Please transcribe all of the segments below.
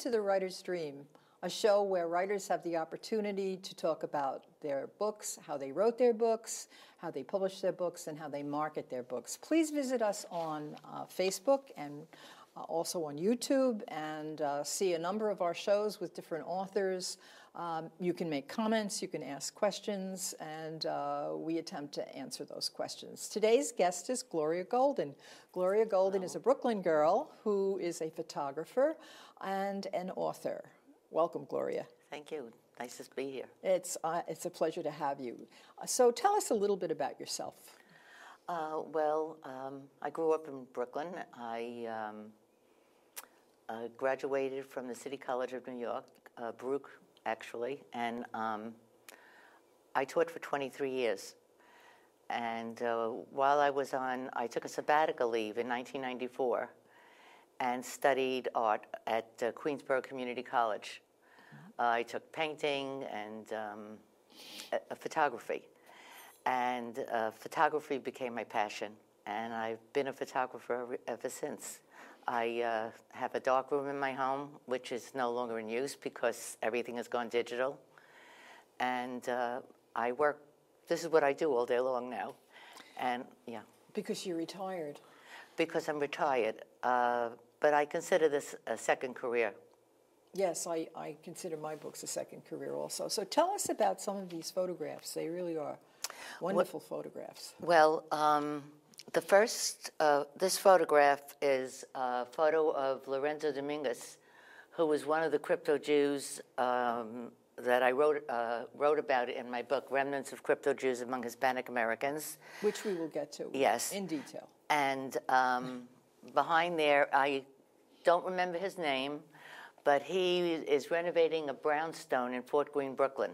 to The Writer's Dream, a show where writers have the opportunity to talk about their books, how they wrote their books, how they publish their books, and how they market their books. Please visit us on Facebook and also on YouTube, and see a number of our shows with different authors. You can make comments, you can ask questions, and we attempt to answer those questions. Today's guest is Gloria Golden. Gloria Golden is a Brooklyn girl who is a photographer and an author. Welcome, Gloria. Thank you. Nice to be here. It's a pleasure to have you. So tell us a little bit about yourself. I grew up in Brooklyn. I graduated from the City College of New York, Baruch, actually, and I taught for 23 years. And while I took a sabbatical leave in 1994 and studied art at Queensborough Community College. I took painting and photography. And photography became my passion, and I've been a photographer ever since. I have a dark room in my home, which is no longer in use because everything has gone digital. And I work, this is what I do all day long now. And yeah. Because you're retired. Because I'm retired. But I consider this a second career. Yes, I consider my books a second career also. So tell us about some of these photographs. They really are wonderful photographs. Well, the first, this photograph is a photo of Lorenzo Dominguez, who was one of the crypto Jews that I wrote about in my book, Remnants of Crypto Jews Among Hispanic Americans. Which we will get to. Yes. In detail. And behind there, I don't remember his name, but he is renovating a brownstone in Fort Greene, Brooklyn.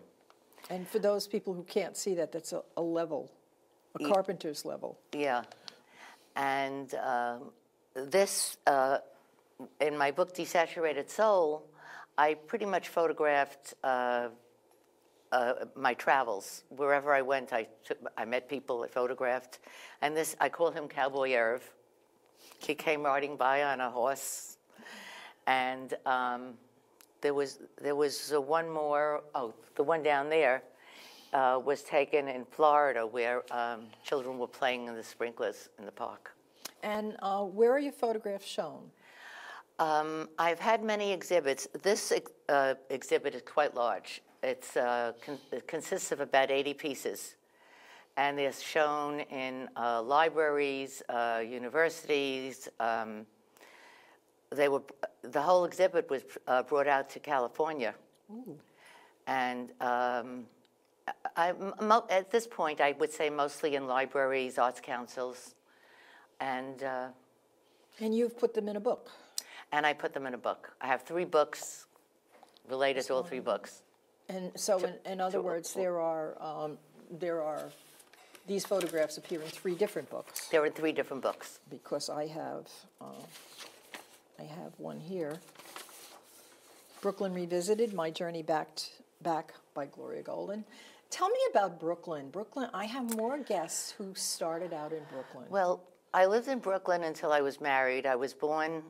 And for those people who can't see that, that's a level, a carpenter's level. Yeah. And this, in my book, Desaturated Soul, I pretty much photographed my travels. Wherever I went, I met people, I photographed. And this, I call him Cowboy Irv. He came riding by on a horse. And there was one more, the one down there was taken in Florida where children were playing in the sprinklers in the park. And where are your photographs shown? I've had many exhibits. This exhibit is quite large. It consists of about 80 pieces. And they're shown in libraries, universities. The whole exhibit was brought out to California. Ooh. And at this point, I would say mostly in libraries, arts councils, and you've put them in a book. And I put them in a book. I have 3 books related to all 3 books. And so, in other words, there are these photographs appear in 3 different books. There are 3 different books. Because I have one here. Brooklyn Revisited, My Journey Back by Gloria Golden. Tell me about Brooklyn. Brooklyn, I have more guests who started out in Brooklyn. Well, I lived in Brooklyn until I was married. I was born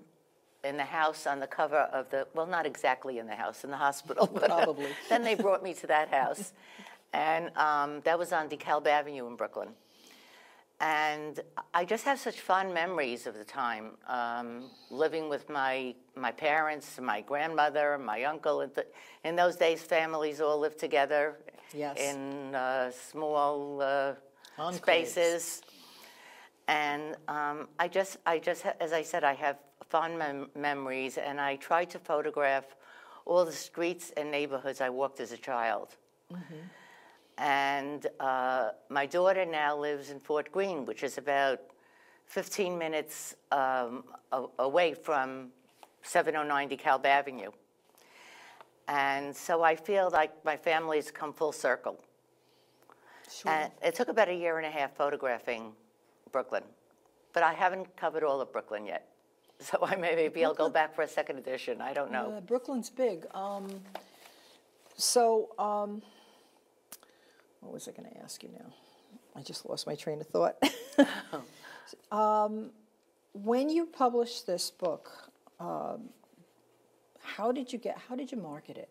in the house on the cover of well, not exactly in the house, in the hospital. But probably. Then they brought me to that house. And that was on DeKalb Avenue in Brooklyn. And I just have such fond memories of the time, living with my parents, my grandmother, my uncle. In those days, families all lived together. Yes. In small spaces. And I just, as I said, I have fond memories, and I tried to photograph all the streets and neighborhoods I walked as a child. Mm-hmm. And my daughter now lives in Fort Greene, which is about 15 minutes away from 709 DeKalb Avenue. And so I feel like my family's come full circle. Sure. And it took about 1.5 years photographing Brooklyn, but I haven't covered all of Brooklyn yet. So maybe I'll go back for a second edition. I don't know. Brooklyn's big. What was I going to ask you now? I just lost my train of thought. When you published this book, how did you market it?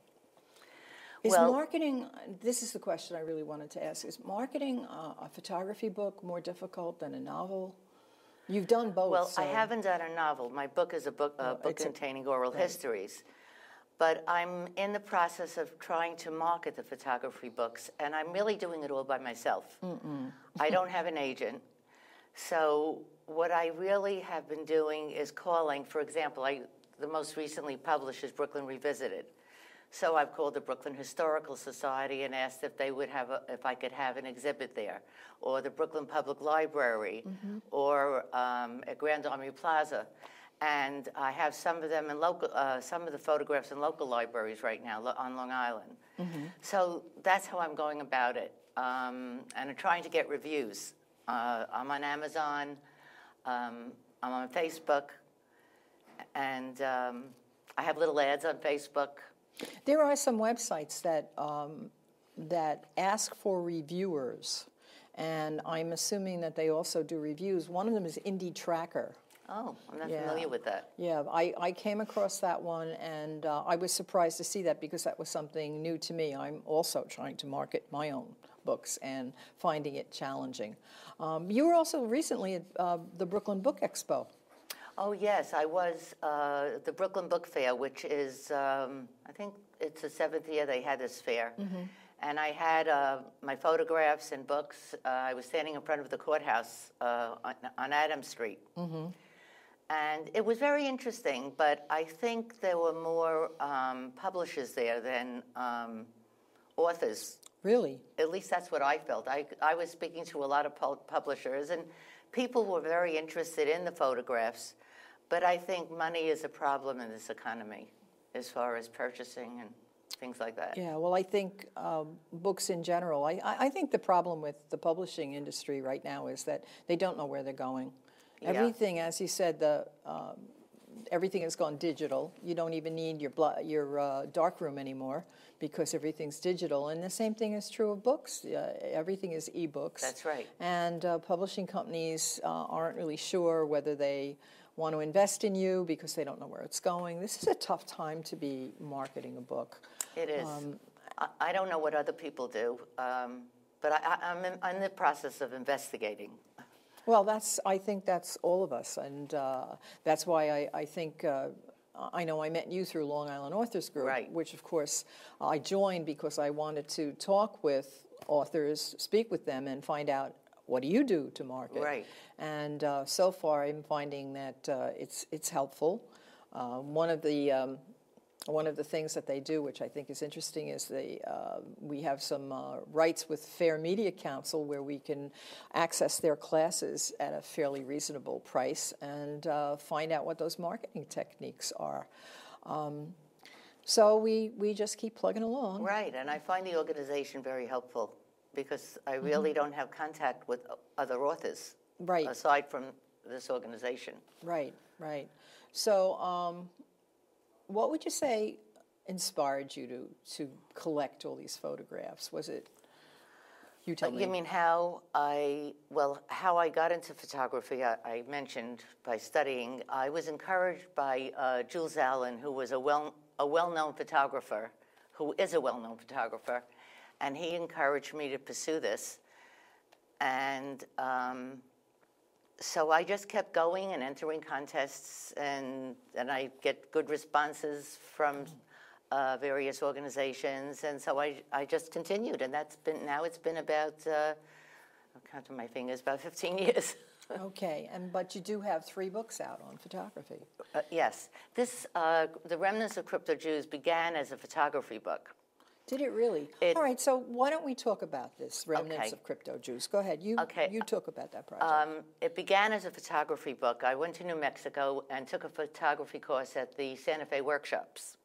Is Well- marketing, this is the question I really wanted to ask, is marketing a photography book more difficult than a novel? You've done both. Well, so. I haven't done a novel. My book is a book it's containing oral histories. But I'm in the process of trying to market the photography books, and I'm really doing it all by myself. I don't have an agent. So what I really have been doing is calling, for example, the most recently published is Brooklyn Revisited. So I've called the Brooklyn Historical Society and asked if they would have if I could have an exhibit there, or the Brooklyn Public Library, or at Grand Army Plaza, and I have some of them in local, some of the photographs in local libraries right now on Long Island. So that's how I'm going about it, and I'm trying to get reviews. I'm on Amazon, I'm on Facebook, and I have little ads on Facebook. There are some websites that that ask for reviewers, and I'm assuming that they also do reviews. One of them is Indie Tracker. Oh, I'm not familiar with that. Yeah, I came across that one, and I was surprised to see that because that was something new to me. I'm also trying to market my own books and finding it challenging. You were also recently at the Brooklyn Book Expo. Oh, yes, I was the Brooklyn Book Fair, which is, I think it's the 7th year they had this fair. And I had my photographs and books. I was standing in front of the courthouse on Adams Street. And it was very interesting, but I think there were more publishers there than authors. Really? At least that's what I felt. I was speaking to a lot of publishers, and people were very interested in the photographs, but I think money is a problem in this economy as far as purchasing and things like that. Yeah, well, I think books in general, I think the problem with the publishing industry right now is that they don't know where they're going. Yeah. Everything, as you said, everything has gone digital. You don't even need your darkroom anymore because everything's digital. And the same thing is true of books. Everything is e-books. That's right. And publishing companies aren't really sure whether they want to invest in you because they don't know where it's going. This is a tough time to be marketing a book. It is. I don't know what other people do, but I'm in the process of investigating. Well, I think that's all of us, and that's why I think, I know I met you through Long Island Authors Group, Right. which of course I joined because I wanted to talk with authors, speak with them, and find out what do you do to market. Right. And so far I'm finding that it's helpful. One of the things that they do, which I think is interesting, is we have some rights with Fair Media Council where we can access their classes at a fairly reasonable price and find out what those marketing techniques are. So we just keep plugging along. Right, and I find the organization very helpful because I really don't have contact with other authors aside from this organization. Right, right. So what would you say inspired you to collect all these photographs? Was it, you tell me. You mean how I got into photography, I mentioned by studying. I was encouraged by Jules Allen, who was a well-known photographer, and he encouraged me to pursue this. And so I just kept going and entering contests, and I get good responses from various organizations, and so I just continued, and it's been about, I'm counting my fingers, about 15 years. Okay, but you do have 3 books out on photography. Yes. The Remnants of Crypto Jews began as a photography book. Did it really? All right, so why don't we talk about this, Remnants of Crypto Jews? Go ahead. You talk about that project. It began as a photography book. I went to New Mexico and took a photography course at the Santa Fe workshops.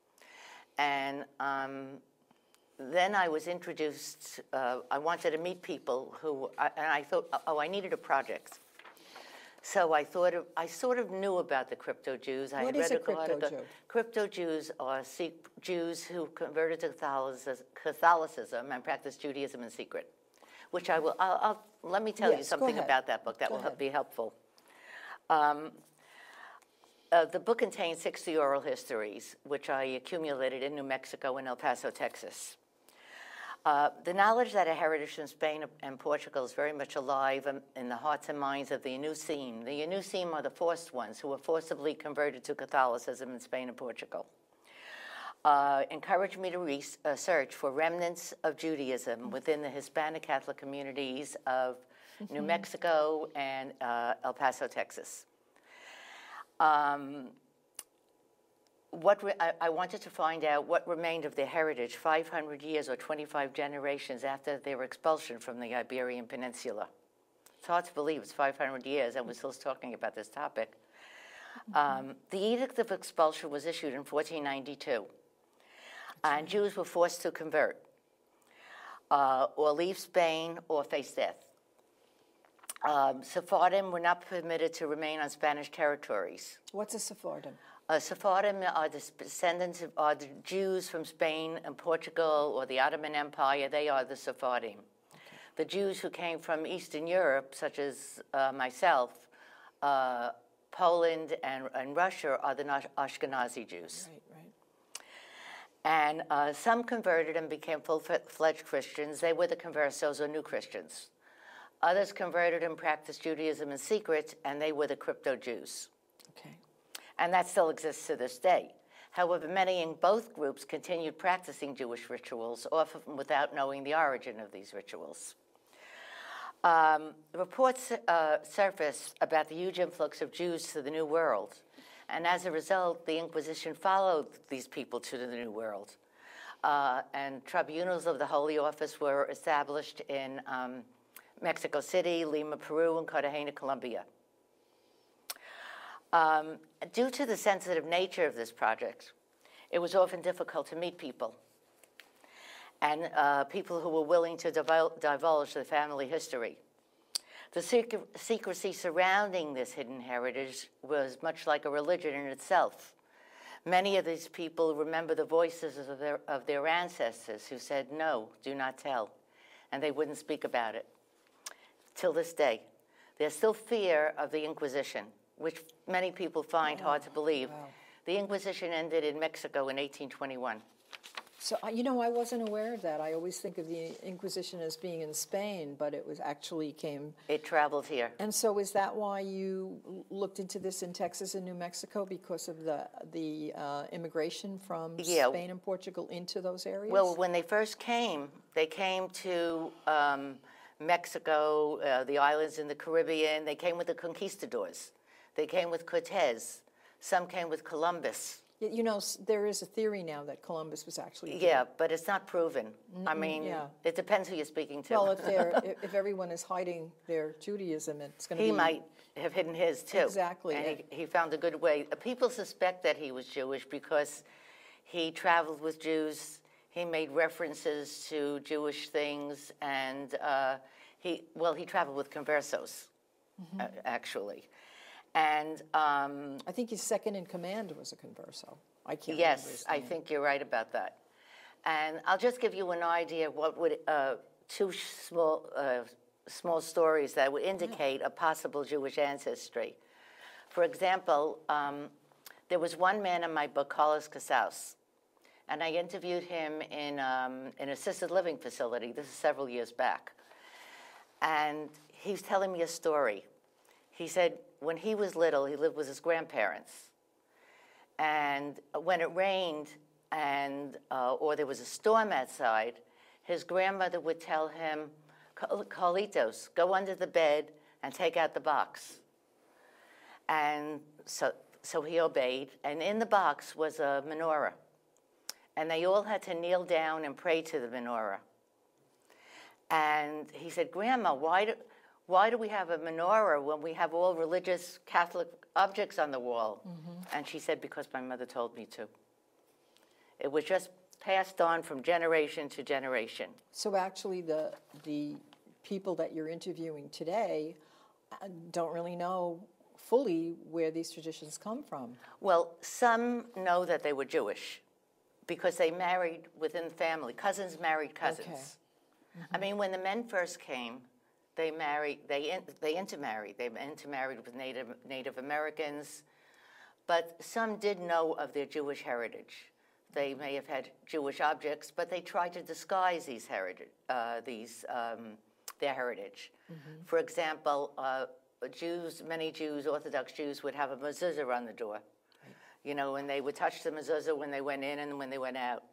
And then I was introduced, I wanted to meet people and I thought, I needed a project. So I sort of knew about the Crypto Jews. What is a Crypto Jew? Crypto Jews are Jews who converted to Catholicism and practice Judaism in secret, which let me tell you something about that book that will be helpful. The book contains 60 oral histories, which I accumulated in New Mexico and El Paso, Texas. The knowledge that a heritage from Spain and Portugal is very much alive in the hearts and minds of the Inusim. The Inusim are the forced ones who were forcibly converted to Catholicism in Spain and Portugal. Encouraged me to search for remnants of Judaism within the Hispanic Catholic communities of New Mexico and El Paso, Texas. I wanted to find out what remained of their heritage 500 years or 25 generations after their expulsion from the Iberian Peninsula. It's hard to believe it's 500 years and we're still talking about this topic. The Edict of Expulsion was issued in 1492, and Jews were forced to convert or leave Spain or face death. Sephardim were not permitted to remain on Spanish territories. What's a Sephardim? Sephardim are the descendants of the Jews from Spain and Portugal or the Ottoman Empire. They are the Sephardim. Okay. The Jews who came from Eastern Europe, such as myself, Poland and Russia, are the Ashkenazi Jews. Right. And some converted and became full-fledged Christians. They were the conversos or new Christians. Others converted and practiced Judaism in secret, and they were the crypto-Jews. Okay. And that still exists to this day. However, many in both groups continued practicing Jewish rituals, often without knowing the origin of these rituals. Reports surfaced about the huge influx of Jews to the New World, and as a result, the Inquisition followed these people to the New World. And tribunals of the Holy Office were established in Mexico City, Lima, Peru, and Cartagena, Colombia. Due to the sensitive nature of this project, it was often difficult to meet people and people who were willing to divulge their family history. The secrecy surrounding this hidden heritage was much like a religion in itself. Many of these people remember the voices of their ancestors who said, "No, do not tell," and they wouldn't speak about it. Till this day, there's still fear of the Inquisition, which many people find hard to believe. Wow. The Inquisition ended in Mexico in 1821. So, you know, I wasn't aware of that. I always think of the Inquisition as being in Spain, but it was actually It traveled here. And so is that why you looked into this in Texas and New Mexico, because of the immigration from Spain and Portugal into those areas? Well, when they first came, they came to Mexico, the islands in the Caribbean. They came with the conquistadors. They came with Cortez. Some came with Columbus. You know, there is a theory now that Columbus was actually... Yeah, but it's not proven. I mean, it depends who you're speaking to. Well, if everyone is hiding their Judaism, it's going to be... He might have hidden his, too. Exactly. And he found a good way. People suspect that he was Jewish because he traveled with Jews. He made references to Jewish things, and he traveled with conversos, actually. And I think his second in command was a converso. I can't remember his Yes, name. I think you're right about that. And I'll just give you an idea of what would two small stories that would indicate a possible Jewish ancestry. For example, there was one man in my book, Carlos Casaus, and I interviewed him in an assisted living facility. This is several years back. And he's telling me a story. He said when he was little, he lived with his grandparents. And when it rained or there was a storm outside, his grandmother would tell him, "Carlitos, go under the bed and take out the box." And so he obeyed. And in the box was a menorah. And they all had to kneel down and pray to the menorah. And he said, "Grandma, why do we have a menorah when we have all religious Catholic objects on the wall?" And she said, "Because my mother told me to." It was just passed on from generation to generation. So actually the people that you're interviewing today don't really know fully where these traditions come from. Well, some know that they were Jewish because they married within the family. Cousins married cousins. Okay. I mean, when the men first came, they intermarried. They intermarried with Native Americans, But some did know of their Jewish heritage. They may have had Jewish objects, but they tried to disguise these heritage, their heritage. For example, many Jews, Orthodox Jews, would have a mezuzah on the door. You know, and they would touch the mezuzah when they went in and when they went out.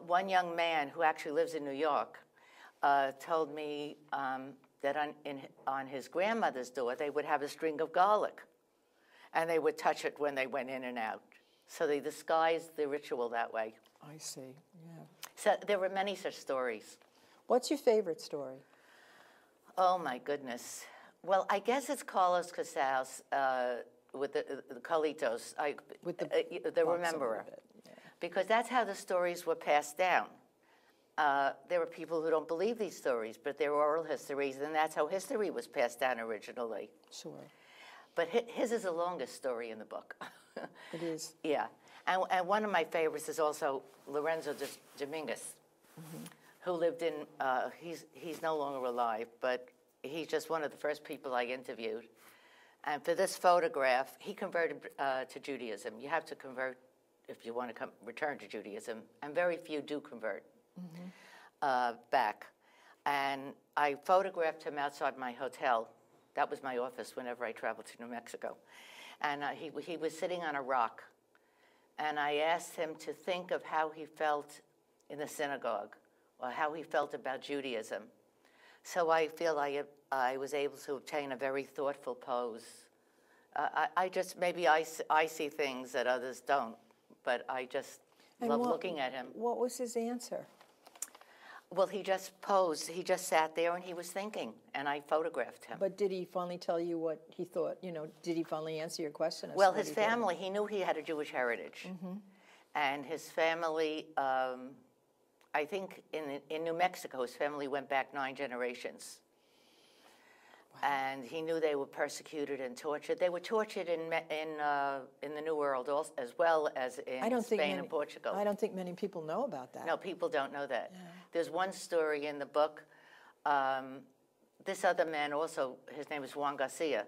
One young man who actually lives in New York told me that on his grandmother's door, they would have a string of garlic, and they would touch it when they went in and out. So they disguised the ritual that way. I see, yeah. So there were many such stories. What's your favorite story? Oh, my goodness. Well, I guess it's Carlos Casal's with the Carlitos, With the box Rememberer. of it, yeah. Because that's how the stories were passed down. There are people who don't believe these stories, but they're oral histories, and that's how history was passed down originally. Sure. But his is the longest story in the book. It is. Yeah. And one of my favorites is also Lorenzo Dominguez, who lived in, he's no longer alive, but he's just one of the first people I interviewed. And for this photograph, he converted to Judaism. You have to convert if you want to return to Judaism, and very few do convert back. And I photographed him outside my hotel. That was my office whenever I traveled to New Mexico. And he was sitting on a rock. And I asked him to think of how he felt in the synagogue, or how he felt about Judaism. So I feel I was able to obtain a very thoughtful pose. Maybe I see things that others don't, but I just love looking at him. What was his answer? Well, he just posed. He just sat there and he was thinking, and I photographed him. But did he finally tell you what he thought? You know, did he finally answer your question? Well, his family, he knew he had a Jewish heritage. And his family, I think in New Mexico, his family went back 9 generations. Wow. And he knew they were persecuted and tortured. They were tortured in the New World also, as well as in Spain and Portugal. I don't think many people know about that. No, people don't know that. Yeah. There's one story in the book. This other man also, his name is Juan Garcia.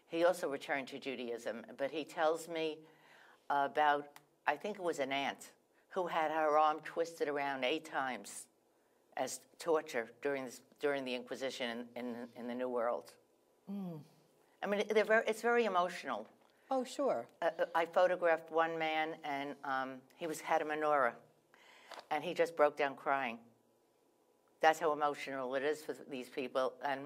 He also returned to Judaism, but he tells me about, I think it was an aunt, who had her arm twisted around 8 times as torture during the Inquisition in the New World. I mean, it's very emotional. Oh, sure. I photographed one man, and he had a menorah, and he just broke down crying. That's how emotional it is for these people, and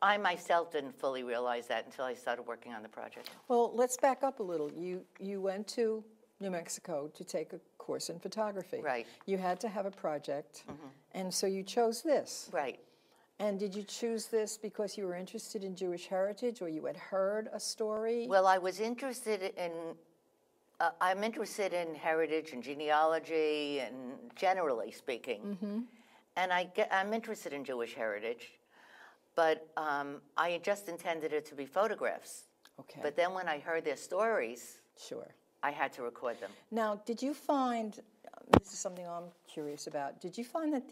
I myself didn't fully realize that until I started working on the project. Well, let's back up a little. You went to New Mexico to take a course in photography. Right. You had to have a project, and so you chose this. Right. And did you choose this because you were interested in Jewish heritage, or you had heard a story? Well, I was interested in, I'm interested in heritage and genealogy, and generally speaking. And I'm interested in Jewish heritage, but I just intended it to be photographs. Okay. But then when I heard their stories, Sure. I had to record them. Now, did you find, this is something I'm curious about, did you find that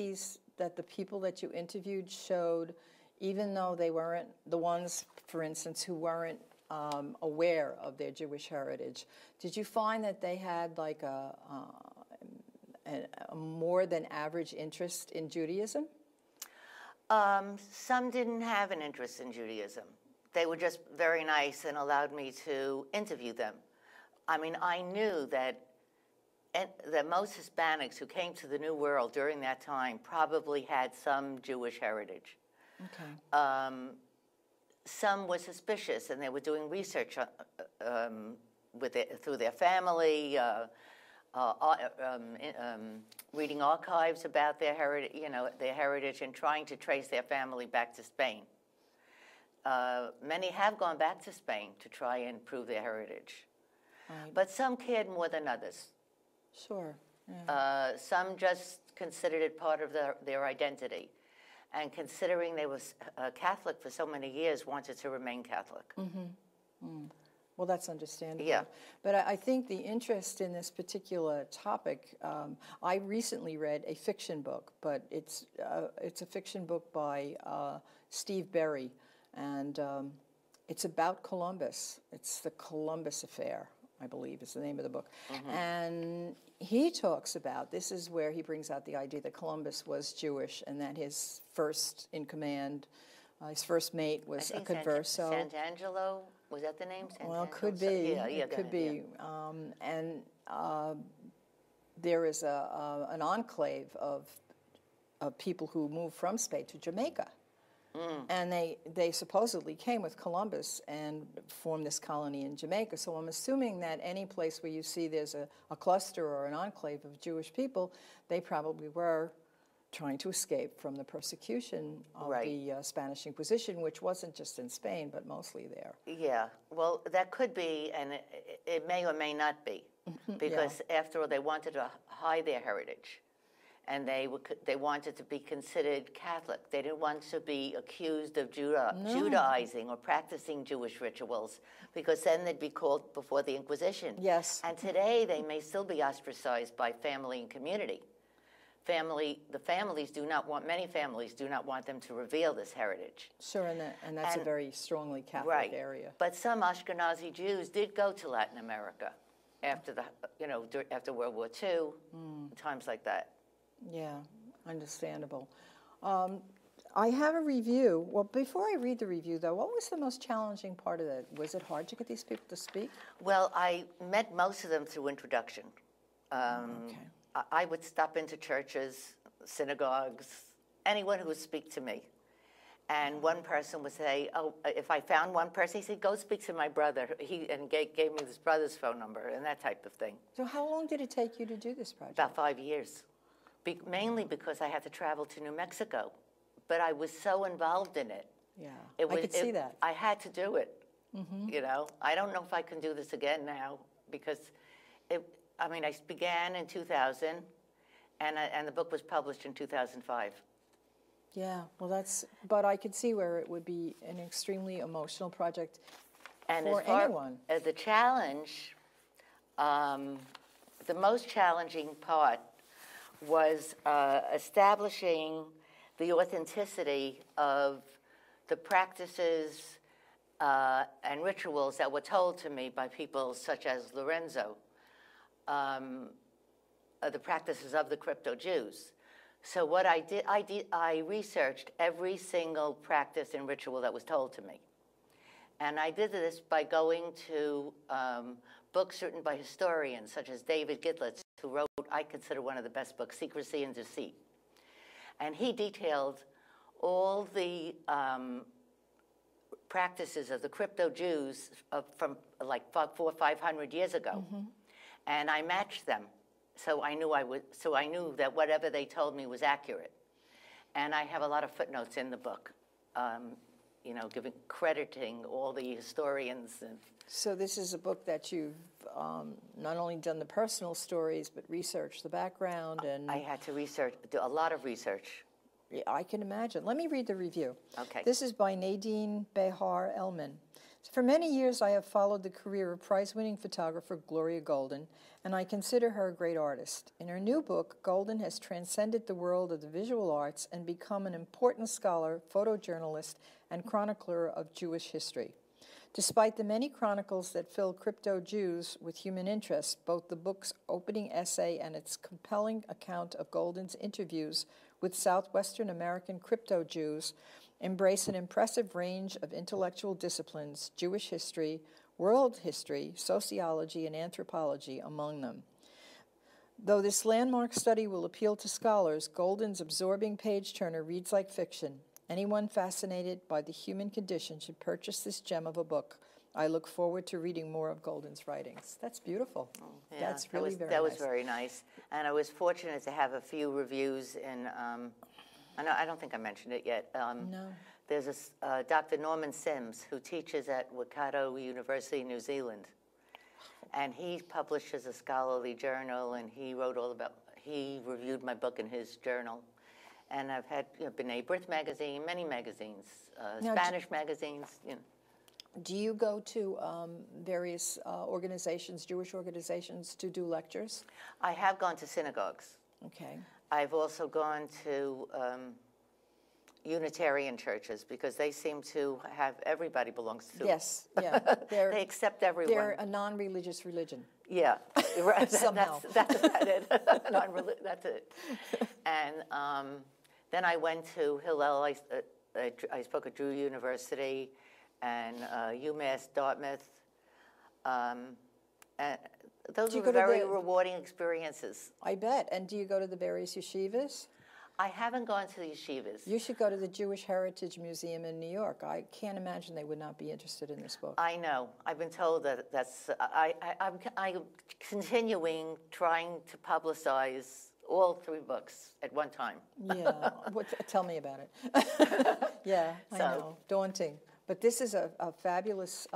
the people that you interviewed showed, even though they weren't, the ones, for instance, who weren't aware of their Jewish heritage, did you find that they had like a more than average interest in Judaism? Some didn't have an interest in Judaism. They were just very nice and allowed me to interview them. I mean, I knew that most Hispanics who came to the New World during that time probably had some Jewish heritage. Okay. Some were suspicious, and they were doing research through their family, reading archives about their heritage, and trying to trace their family back to Spain. Many have gone back to Spain to try and prove their heritage. Right. But some cared more than others. Sure. Yeah. Some just considered it part of their identity. And considering they were Catholic for so many years, wanted to remain Catholic. Well, that's understandable. Yeah. But I think the interest in this particular topic, I recently read a fiction book, but it's a fiction book by Steve Berry, and it's about Columbus. It's the Columbus affair. I believe is the name of the book. And he talks about, this is where he brings out the idea that Columbus was Jewish and that his first in command, his first mate was a converso. Sant'Angelo, was that the name? Well, it could be. Yeah, it could be. And there is an enclave of people who moved from Spain to Jamaica. And they supposedly came with Columbus and formed this colony in Jamaica. So I'm assuming that any place where you see there's a cluster or an enclave of Jewish people, they probably were trying to escape from the persecution of the Spanish Inquisition, which wasn't just in Spain, but mostly there. Yeah, well, that could be, and it may or may not be, because after all, they wanted to hide their heritage. And they wanted to be considered Catholic. They didn't want to be accused of Judaizing or practicing Jewish rituals, because then they'd be called before the Inquisition. Yes. And today they may still be ostracized by family and community. Many families do not want them to reveal this heritage. Sure, and that's a very strongly Catholic area. But some Ashkenazi Jews did go to Latin America after after World War II, times like that. Yeah, understandable. I have a review. Well, before I read the review, though, what was the most challenging part of it? Was it hard to get these people to speak? Well, I met most of them through introduction. Okay. I would stop into churches, synagogues, anyone who would speak to me. And one person would say, if I found one person, he said, go speak to my brother. And gave me his brother's phone number and that type of thing. So how long did it take you to do this project? About 5 years. Mainly because I had to travel to New Mexico. But I was so involved in it. Yeah, I could see that. I had to do it. I don't know if I can do this again now, because I began in 2000, and the book was published in 2005. Yeah, well, but I could see where it would be an extremely emotional project for anyone. As the challenge, the most challenging part was establishing the authenticity of the practices and rituals that were told to me by people such as Lorenzo, the practices of the crypto-Jews. So what I did, I researched every single practice and ritual that was told to me. And I did this by going to books written by historians such as David Gitlitz, who wrote, I consider one of the best books, Secrecy and Deceit. And he detailed all the practices of the crypto-Jews from like 400 or 500 years ago. And I matched them. So I knew that whatever they told me was accurate. And I have a lot of footnotes in the book, crediting all the historians. So this is a book that you've not only done the personal stories, but researched the background and... I had to do a lot of research. Yeah, I can imagine. Let me read the review. Okay. This is by Nadine Behar Elman. For many years, I have followed the career of prize-winning photographer Gloria Golden, and I consider her a great artist. In her new book, Golden has transcended the world of the visual arts and become an important scholar, photojournalist, and chronicler of Jewish history. Despite the many chronicles that fill crypto-Jews with human interest, both the book's opening essay and its compelling account of Golden's interviews with Southwestern American crypto-Jews embrace an impressive range of intellectual disciplines, Jewish history, world history, sociology, and anthropology among them. Though this landmark study will appeal to scholars, Golden's absorbing page-turner reads like fiction. Anyone fascinated by the human condition should purchase this gem of a book. I look forward to reading more of Golden's writings. That's beautiful. Yeah, That's really very nice. That was very nice. And I was fortunate to have a few reviews in... I don't think I mentioned it yet. No. There's Dr. Norman Sims, who teaches at Waikato University, New Zealand. And he publishes a scholarly journal, and he reviewed my book in his journal. And I've had B'nai B'rith magazine, many magazines, Spanish magazines. Do you go to various organizations, Jewish organizations, to do lectures? I have gone to synagogues. Okay. I've also gone to Unitarian churches, because they seem to have everybody belongs to. Yes, yeah. They accept everyone. They're a non-religious religion. Yeah, right. Somehow. That's about it. That's it. And then I went to Hillel. I spoke at Drew University and UMass Dartmouth. And those were very rewarding experiences. I bet. And do you go to the various yeshivas? I haven't gone to the yeshivas. You should go to the Jewish Heritage Museum in New York. I can't imagine they would not be interested in this book. I know. I've been told that that's. I'm continuing trying to publicize all 3 books at one time. Yeah. Tell me about it. Yeah, I know. Daunting. But this is a fabulous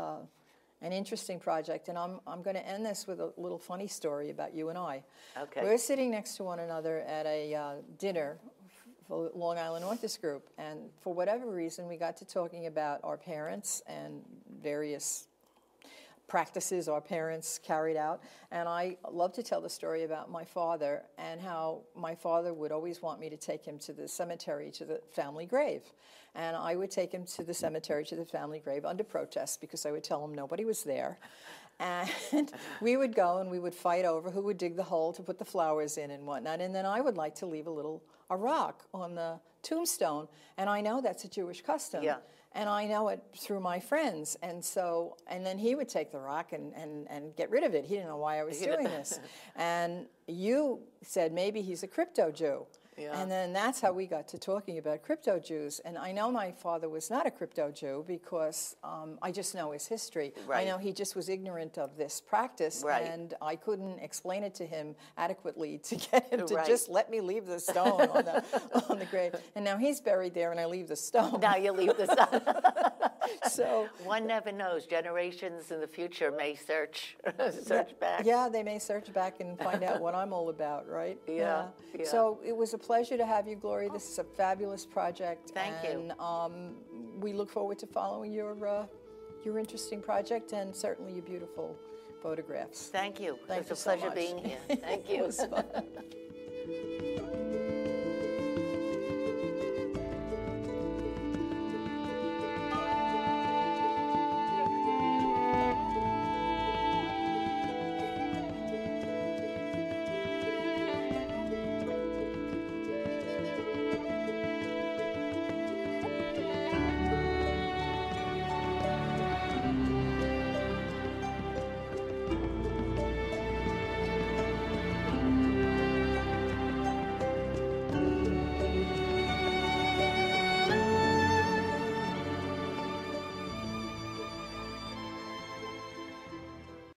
and interesting project, and I'm going to end this with a little funny story about you and I. Okay. We're sitting next to one another at a dinner for Long Island Authors Group, and for whatever reason, we got to talking about our parents and various practices our parents carried out. And I love to tell the story about my father and how my father would always want me to take him to the cemetery, to the family grave. And I would take him to the cemetery, to the family grave, under protest, because I would tell him nobody was there. And we would go and we would fight over who would dig the hole to put the flowers in and whatnot. And then I would like to leave a rock on the tombstone. And I know that's a Jewish custom. Yeah. And I know it through my friends. And then he would take the rock and get rid of it. He didn't know why I was doing this. And you said maybe he's a crypto Jew. Yeah. And then that's how we got to talking about crypto Jews. And I know my father was not a crypto Jew because I just know his history. Right. I know he just was ignorant of this practice, right. And I couldn't explain it to him adequately to get him to right. just let me leave the stone on the grave. And now he's buried there, and I leave the stone. Now you leave the stone. So one never knows. Generations in the future may search back. Yeah, they may search back and find out what I'm all about, right? Yeah. So it was a pleasure to have you, Gloria. This is a fabulous project. Thank you. And we look forward to following your interesting project and certainly your beautiful photographs. Thank you. Thank you It's a pleasure so much. being here. Thank you. It was fun.